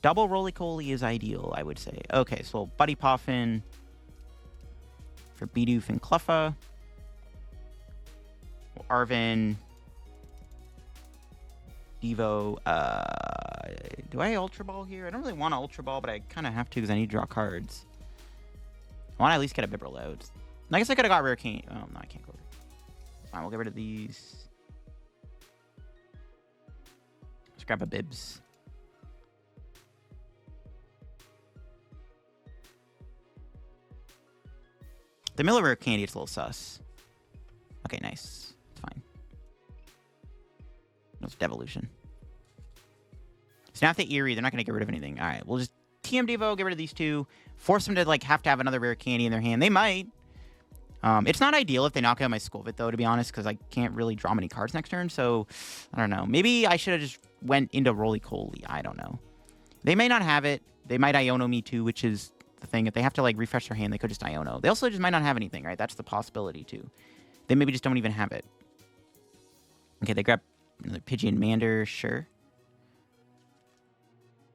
Double Rolycoly is ideal, I would say. Okay, so Buddy Poffin for Bidoof and Cleffa. Arven. Devo. Do I Ultra Ball here? I don't really want to Ultra Ball, but I kind of have to because I need to draw cards. I want to at least get a Bibarel out. I guess I could have got Rare Candy. Oh, no, I can't go. Fine, we'll get rid of these. Let's grab a Bibs. The Mela Rare Candy, it's a little sus. Okay, nice. It's fine. That's Devolution. So now if they Eerie, they're not going to get rid of anything. All right, we'll just TM Devo, get rid of these two. Force them to like have to have another rare candy in their hand. They might. It's not ideal if they knock out my Skwovet, though, to be honest, because I can't really draw many cards next turn. So, I don't know. Maybe I should have just went into Rolycoly. I don't know. They may not have it. They might Iono me, too, which is the thing. If they have to, like, refresh their hand, they could just Iono. They also just might not have anything, right? That's the possibility, too. They maybe just don't even have it. Okay, they grab another Pidgeon Mander. Sure.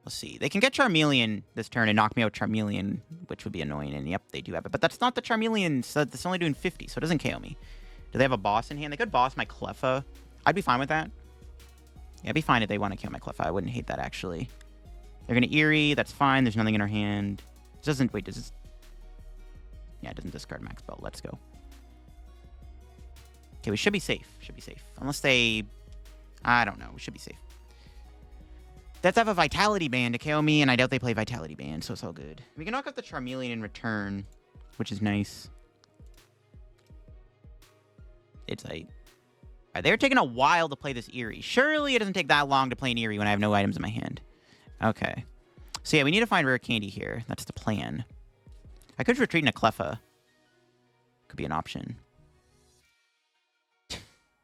Let's see. They can get Charmeleon this turn and knock me out Charmeleon, which would be annoying. And yep, they do have it. But that's not the Charmeleon. So that's only doing 50, so it doesn't KO me. Do they have a boss in hand? They could boss my Cleffa. I'd be fine with that. Yeah, I'd be fine if they want to kill my Cleffa. I wouldn't hate that, actually. They're going to Eerie. That's fine. There's nothing in our hand. It doesn't... Wait, does this... Yeah, it doesn't discard Max Belt. Let's go. Okay, we should be safe. Should be safe. Unless they... I don't know. We should be safe. They have to have a Vitality Band to KO me, and I doubt they play Vitality Band, so it's all good. We can knock out the Charmeleon in return, which is nice. It's like... Alright, they're taking a while to play this Eerie. Surely it doesn't take that long to play an Eerie when I have no items in my hand. Okay. So yeah, we need to find Rare Candy here. That's the plan. I could retreat into Cleffa. Could be an option.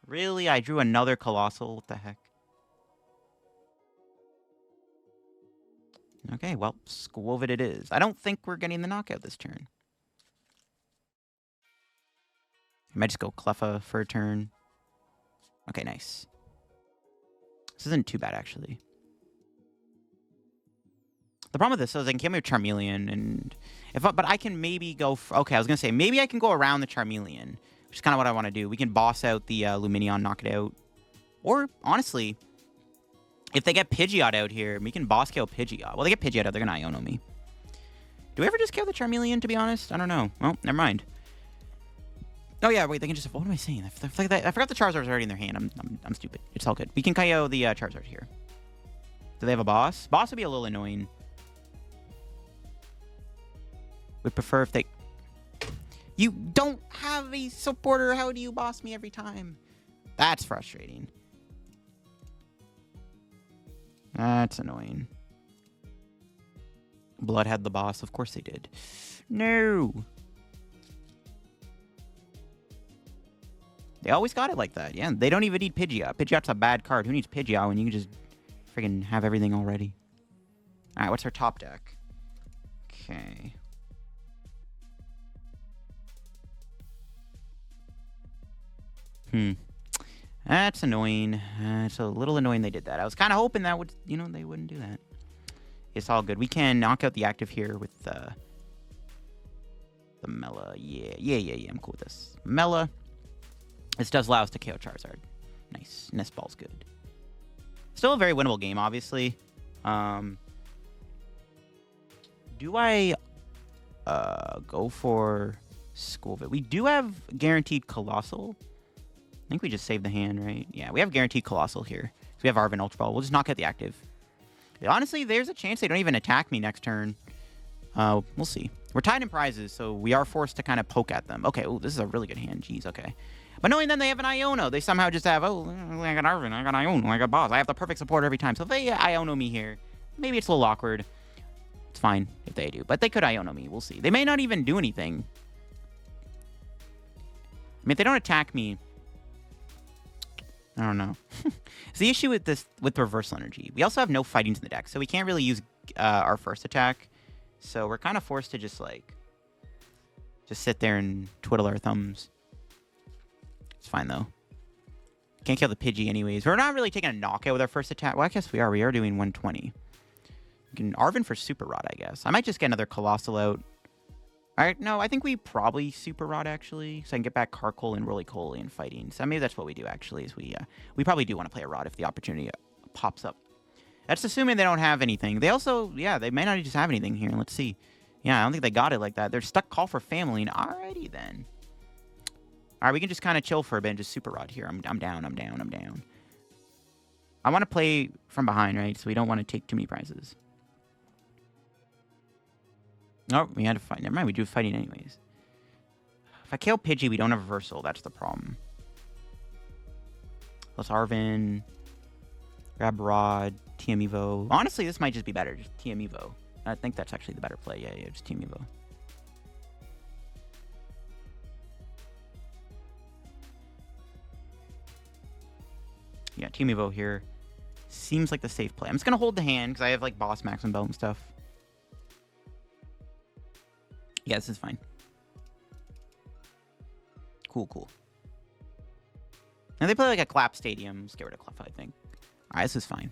Really? I drew another Coalossal? What the heck? Okay, well, Skwovet it is. I don't think we're getting the knockout this turn. I might just go Cleffa for a turn. Okay, nice. This isn't too bad, actually. The problem with this is I can kill me with Charmeleon, and but I can maybe go... Okay, I was going to say, maybe I can go around the Charmeleon, which is kind of what I want to do. We can boss out the Lumineon, knock it out. Or, honestly... If they get Pidgeot out here, we can boss kill Pidgeot. Well, they get Pidgeot out, they're going to Iono me. Do we ever just kill the Charmeleon, to be honest? I don't know. Well, never mind. Oh, yeah, wait, they can just... What am I saying? I forgot the Charizard was already in their hand. I'm stupid. It's all good. We can KO the Charizard here. Do they have a boss? Boss would be a little annoying. Would prefer if they... You don't have a supporter. How do you boss me every time? That's frustrating. That's annoying. Blood had the boss. Of course they did. No. They always got it like that. Yeah, they don't even need Pidgeot. Pidgeot's a bad card. Who needs Pidgeot when you can just friggin' have everything already? All right, what's our top deck? Okay. That's annoying. It's a little annoying they did that. I was kind of hoping that would, you know, they wouldn't do that. It's all good. We can knock out the active here with The Mela. Yeah. I'm cool with this. Mela. This does allow us to KO Charizard. Nice. Nest Ball's good. Still a very winnable game, obviously. Do I go for Skwovet? We do have guaranteed Coalossal. I think we just saved the hand, right? Yeah, we have guaranteed Coalossal here. So we have Arven Ultra Ball. We'll just knock out the active. Honestly, there's a chance they don't even attack me next turn. We'll see. We're tied in prizes, so we are forced to kind of poke at them. Okay, oh, this is a really good hand. Jeez, okay. But knowing then they have an Iono, they somehow just have, oh, I got Arven, I got Iono, I got Boss. I have the perfect support every time. So if they Iono me here, maybe it's a little awkward. It's fine if they do. But they could Iono me. We'll see. They may not even do anything. I mean, if they don't attack me, I don't know. It's the issue with this, with reversal energy. We also have no fightings in the deck, so we can't really use our first attack. So we're kind of forced to just, like, just sit there and twiddle our thumbs. It's fine, though. Can't kill the Pidgey anyways. We're not really taking a knockout with our first attack. Well, I guess we are. We are doing 120. We can Arven for Super Rod, I guess. I might just get another Coalossal out. All right, no, I think we probably Super Rod, actually. So I can get back Carkol and Rolycoly and fighting. So maybe that's what we do, actually, is we probably do want to play a Rod if the opportunity pops up. That's assuming they don't have anything. They also, yeah, they may not just have anything here. Let's see. Yeah, I don't think they got it like that. They're stuck Call for Family. Alrighty, then. All right, we can just kind of chill for a bit and just Super Rod here. I'm down. I want to play from behind, right? So we don't want to take too many prizes. Oh, we had to fight. Never mind, we do fighting anyways. If I kill Pidgey, we don't have reversal. That's the problem. Let's Arven. Grab Rod. TM Evo. Honestly, this might just be better. Just TM Evo. I think that's actually the better play. Yeah, just TM Evo. Yeah, TM Evo here. Seems like the safe play. I'm just going to hold the hand because I have, like, Boss, Maximum Belt and stuff. Yeah, this is fine. Cool. And they play like a Clap Stadium. Let's get rid of Cleffa, I think. Alright, this is fine.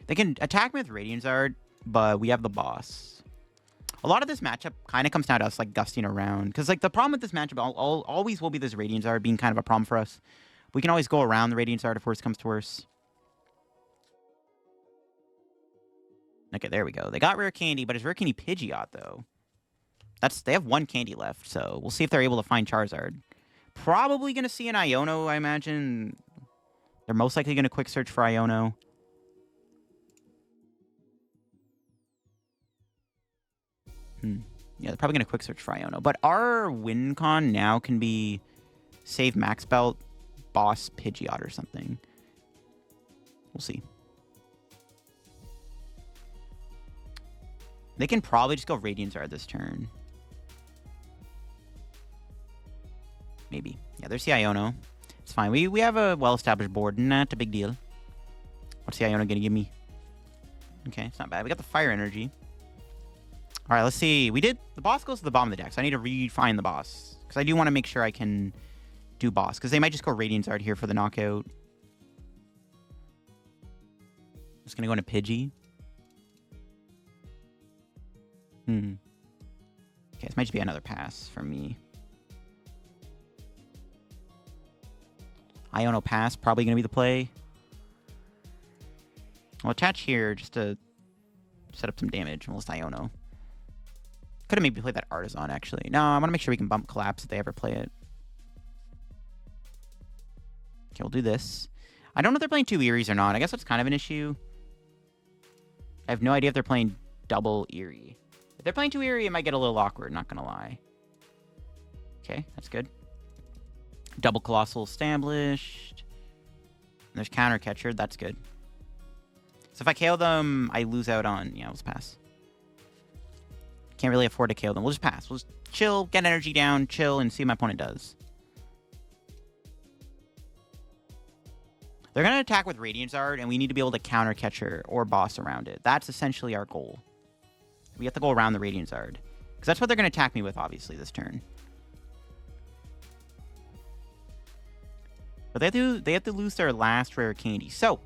They can attack me with Radiant Charizard, but we have the Boss. A lot of this matchup kind of comes down to us like gusting around. Because like the problem with this matchup always will be this Radiant Charizard being kind of a problem for us. We can always go around the Radiant Charizard if worse comes to worse. Okay, there we go. They got Rare Candy, but it's Rare Candy Pidgeot, though. They have one candy left, so we'll see if they're able to find Charizard. Probably going to see an Iono, I imagine. They're most likely going to quick search for Iono. Yeah, they're probably going to quick search for Iono. But our win con now can be save Max Belt, Boss Pidgeot or something. We'll see. They can probably just go Radiant Charizard this turn. Maybe. Yeah, there's the Iono. It's fine. We have a well-established board. Not a big deal. What's the Iono going to give me? Okay, it's not bad. We got the Fire Energy. All right, let's see. The Boss goes to the bottom of the deck, so I need to refine the Boss. Because I do want to make sure I can do Boss. Because they might just go Radiant Charizard here for the knockout. Just going to go into Pidgey. Okay, this might just be another pass from me. Iono pass, probably going to be the play. I'll attach here just to set up some damage. Almost Iono. Could have maybe played that Artazon, actually. No, I want to make sure we can bump Collapse if they ever play it. Okay, we'll do this. I don't know if they're playing two Eries or not. I guess that's kind of an issue. I have no idea if they're playing double Eerie. If they're playing two Eerie, it might get a little awkward, not going to lie. Okay, that's good. Double Coalossal established. And there's Counter Catcher. That's good. So if I KO them, I lose out on... Yeah, let's pass. Can't really afford to KO them. We'll just pass. We'll just chill, get energy down, chill, and see what my opponent does. They're going to attack with Radiant Charizard, and we need to be able to Counter Catcher or Boss around it. That's essentially our goal. We have to go around the Radiant Charizard. Because that's what they're going to attack me with, obviously, this turn. But they have to lose their last Rare Candy. So,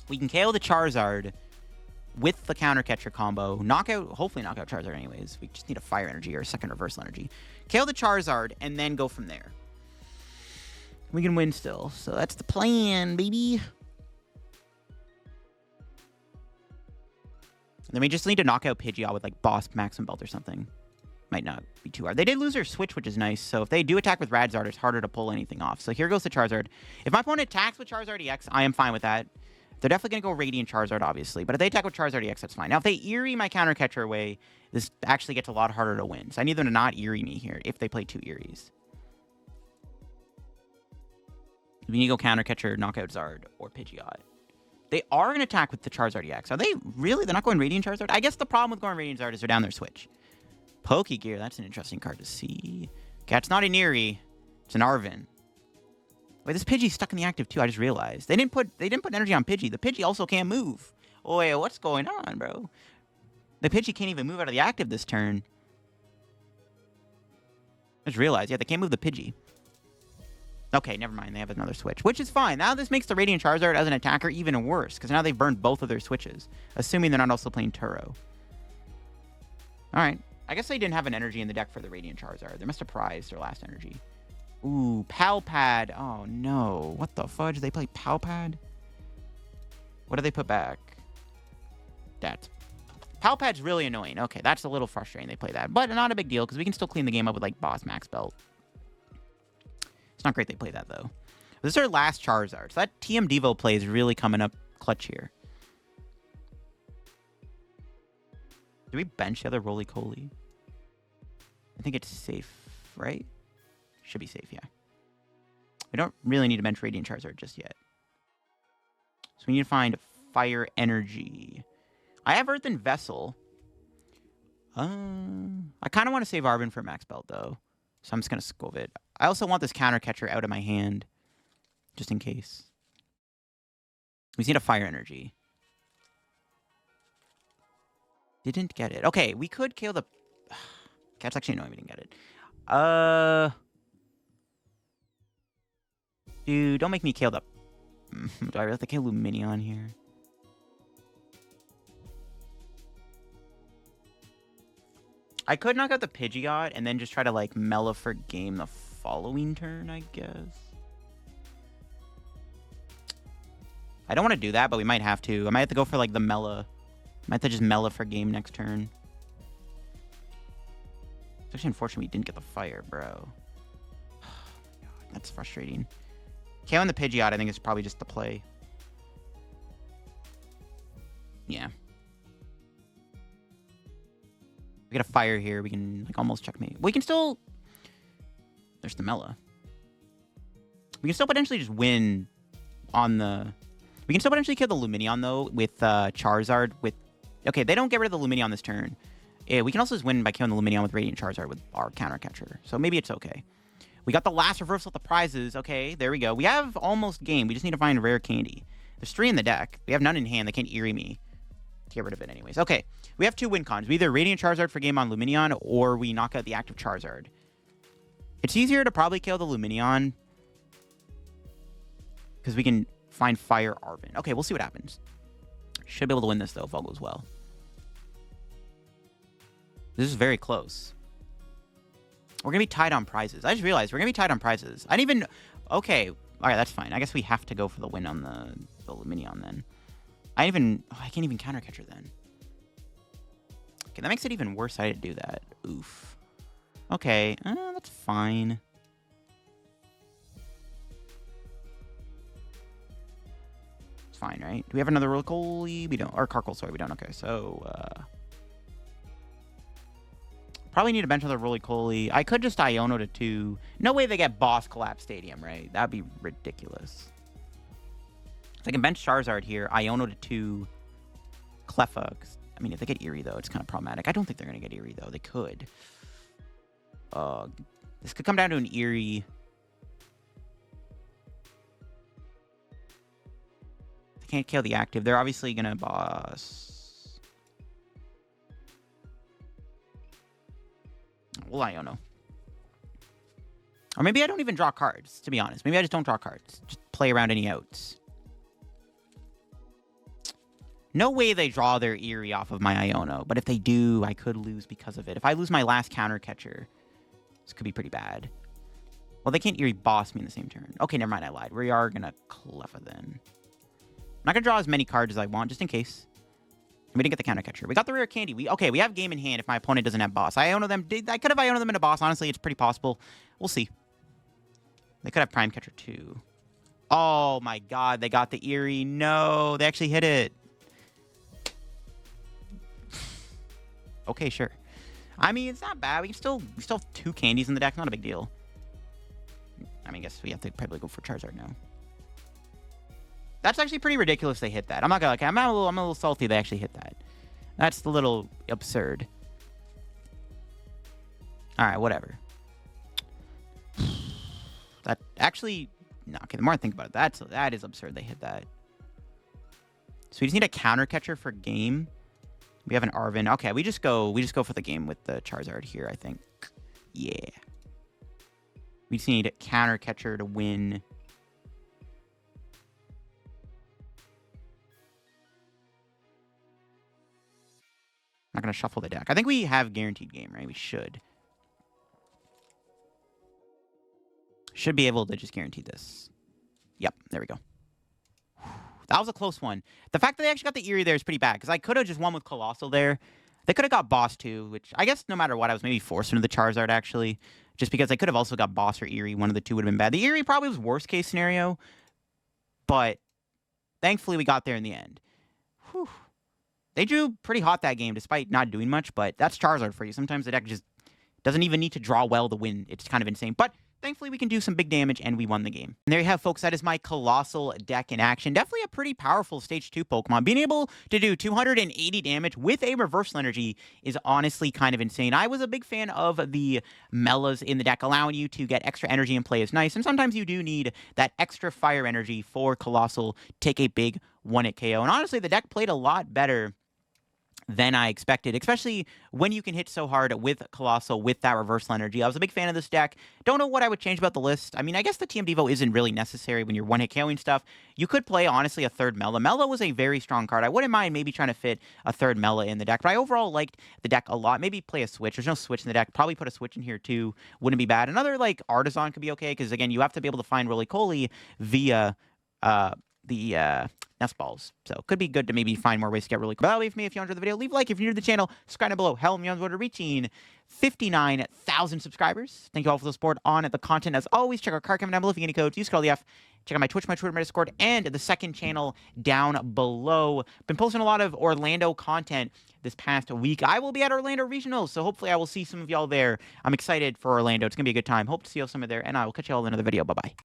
we can KO the Charizard with the counter catcher combo. Knockout, hopefully knockout Charizard anyways. We just need a Fire Energy or a second Reversal Energy. KO the Charizard, and then go from there. We can win still. So that's the plan, baby. And then we just need to knock out Pidgeot with, like, Boss Maximum Belt or something. Might not be too hard. They did lose their switch, which is nice. So if they do attack with Radzard, it's harder to pull anything off. So here goes the Charizard. If my opponent attacks with Charizard EX, I am fine with that. They're definitely going to go Radiant Charizard, obviously. But if they attack with Charizard EX, that's fine. Now, if they Eerie my counter catcher away, this actually gets a lot harder to win. So I need them to not Eerie me here if they play 2 Eerie's. We need to go counter catcher, knockout Zard, or Pidgeot. They are going to attack with the Charizard EX. Are they really? They're not going Radiant Charizard? I guess the problem with going Radiant Charizard is they're down their switch. Pokegear, that's an interesting card to see. Okay, it's not an Eerie. It's an Arven. Wait, this Pidgey's stuck in the active too, I just realized. They didn't put energy on Pidgey. The Pidgey also can't move. Oh, wait, what's going on, bro? The Pidgey can't even move out of the active this turn. I just realized, yeah, they can't move the Pidgey. Okay, never mind. They have another switch, which is fine. Now this makes the Radiant Charizard as an attacker even worse, because now they've burned both of their switches, assuming they're not also playing Turo. All right. I guess they didn't have an energy in the deck for the Radiant Charizard. They must have prized their last energy. Ooh, PAL Pad. Oh, no. What the fudge? They play PAL Pad? What do they put back? That. PAL Pad's really annoying. Okay, that's a little frustrating they play that. But not a big deal, because we can still clean the game up with, like, Boss Max Belt. It's not great they play that, though. This is our last Charizard. So that TM Devo play is really coming up clutch here. Do we bench the other Rolycoly? I think it's safe, right? Should be safe, yeah. We don't really need to bench Radiant Charizard just yet. So we need to find Fire Energy. I have Earthen Vessel. I kind of want to save Arven for Max Belt, though. So I'm just going to Skwovet. I also want this counter catcher out of my hand. Just in case. We need a Fire Energy. Didn't get it. Okay, we could kill the... That's actually annoying we didn't get it. Dude, don't make me kill the... Do I really have to kill Lumineon here? I could knock out the Pidgeot and then just try to, like, Mela for game the following turn, I guess. I don't want to do that, but we might have to. I might have to go for, like, the Mela... Might have to just Mela for game next turn. It's actually unfortunate we didn't get the fire, bro. Oh my God, that's frustrating. KOing the Pidgeot, I think, is probably just the play. Yeah. We get a fire here. We can, like, almost checkmate. We can still... There's the Mela. We can still potentially just win on the... We can still potentially kill the Lumineon, though, with Charizard with... Okay, they don't get rid of the Lumineon this turn. Yeah, we can also just win by killing the Lumineon with Radiant Charizard with our counter catcher. So maybe it's okay. We got the last reversal of the prizes. Okay, there we go. We have almost game. We just need to find Rare Candy. There's 3 in the deck. We have none in hand. They can't Eerie me to get rid of it anyways. Okay, we have 2 win cons. We either Radiant Charizard for game on Lumineon, or we knock out the active Charizard. It's easier to probably kill the Lumineon, because we can find Fire Arven. Okay, we'll see what happens. Should be able to win this, though, if all goes well. This is very close. We're going to be tied on prizes. I just realized we're going to be tied on prizes. I didn't even... Okay. All right, that's fine. I guess we have to go for the win on the Lumineon, then. I can't even counter catcher, then. Okay, that makes it even worse I didn't do that. Oof. Okay, that's fine. Fine, right? Do we have another Rolycoly? We don't. Or Carkol, sorry, we don't. Okay, so... Probably need to bench another Rolycoly. I could just Iono to 2. No way they get Boss Collapse Stadium, right? That'd be ridiculous. If I can bench Charizard here, Iono to 2, Cleffa. I mean, if they get Eerie, though, it's kind of problematic. I don't think they're going to get Eerie, though. They could. This could come down to an Eerie... Can't kill the active. They're obviously gonna boss. Well, I don't know. Or maybe I don't even draw cards, to be honest. Maybe I just don't draw cards. Just play around any outs. No way they draw their Eerie off of my Iono, but if they do, I could lose because of it. If I lose my last counter catcher, this could be pretty bad. Well, they can't Eerie boss me in the same turn. Okay, never mind, I lied. We are going to Cleffa then. I'm not going to draw as many cards as I want, just in case. And we didn't get the counter catcher. We got the Rare Candy. Okay, we have game in hand if my opponent doesn't have boss. I could have Iono them in a boss, honestly. It's pretty possible. We'll see. They could have Prime Catcher too. Oh my god, they got the Eerie. No, they actually hit it. Okay, sure. I mean, it's not bad. We still have 2 candies in the deck. Not a big deal. I mean, I guess we have to probably go for Charizard now. That's actually pretty ridiculous they hit that. I'm not gonna, okay, I'm a little salty they actually hit that. That's a little absurd. Alright, whatever. That actually, no, okay, the more I think about it, that is absurd they hit that. So we just need a counter catcher for game. We have an Arven. Okay, we just go for the game with the Charizard here, I think. Yeah. We just need a counter catcher to win. I'm not going to shuffle the deck. I think we have guaranteed game, right? We should. Should be able to just guarantee this. Yep, there we go. That was a close one. The fact that they actually got the Eerie there is pretty bad, because I could have just won with Coalossal there. They could have got Boss too, which I guess no matter what, I was maybe forced into the Charizard, actually. Just because they could have also got Boss or Eerie. One of the two would have been bad. The Eerie probably was worst case scenario, but thankfully we got there in the end. Whew. They drew pretty hot that game, despite not doing much, but that's Charizard for you. Sometimes the deck just doesn't even need to draw well to win. It's kind of insane, but thankfully, we can do some big damage, and we won the game. And there you have, folks. That is my Coalossal deck in action. Definitely a pretty powerful Stage 2 Pokemon. Being able to do 280 damage with a Reversal Energy is honestly kind of insane. I was a big fan of the Melas in the deck. Allowing you to get extra energy in play is nice, and sometimes you do need that extra Fire Energy for Coalossal to take a big one-hit KO. And honestly, the deck played a lot better than I expected, especially when you can hit so hard with Coalossal with that Reversal Energy. I was a big fan of this deck. Don't know what I would change about the list. I mean, I guess the TM Devo isn't really necessary when you're one-hit KOing stuff. You could play, honestly, a third Mela. Mela was a very strong card. I wouldn't mind maybe trying to fit a third Mela in the deck, but I overall liked the deck a lot. Maybe play a Switch. There's no Switch in the deck. Probably put a Switch in here, too. Wouldn't be bad. Another, like, Artazon could be okay, because, again, you have to be able to find Rolycoly via the Nest Balls. So it could be good to maybe find more ways to get really cool. But that'll be for me. If you enjoyed the video, leave a like. If you're new to the channel, subscribe down below. Help me on Twitter, reaching 59,000 subscribers. Thank you all for the support on the content. As always, check out Carkol down below. If you get any codes, use Carkol TEF. Check out my Twitch, my Twitter, my Discord, and the second channel down below. Been posting a lot of Orlando content this past week. I will be at Orlando Regionals, so hopefully I will see some of y'all there. I'm excited for Orlando. It's going to be a good time. Hope to see you all some of there, and I will catch you all in another video. Bye-bye.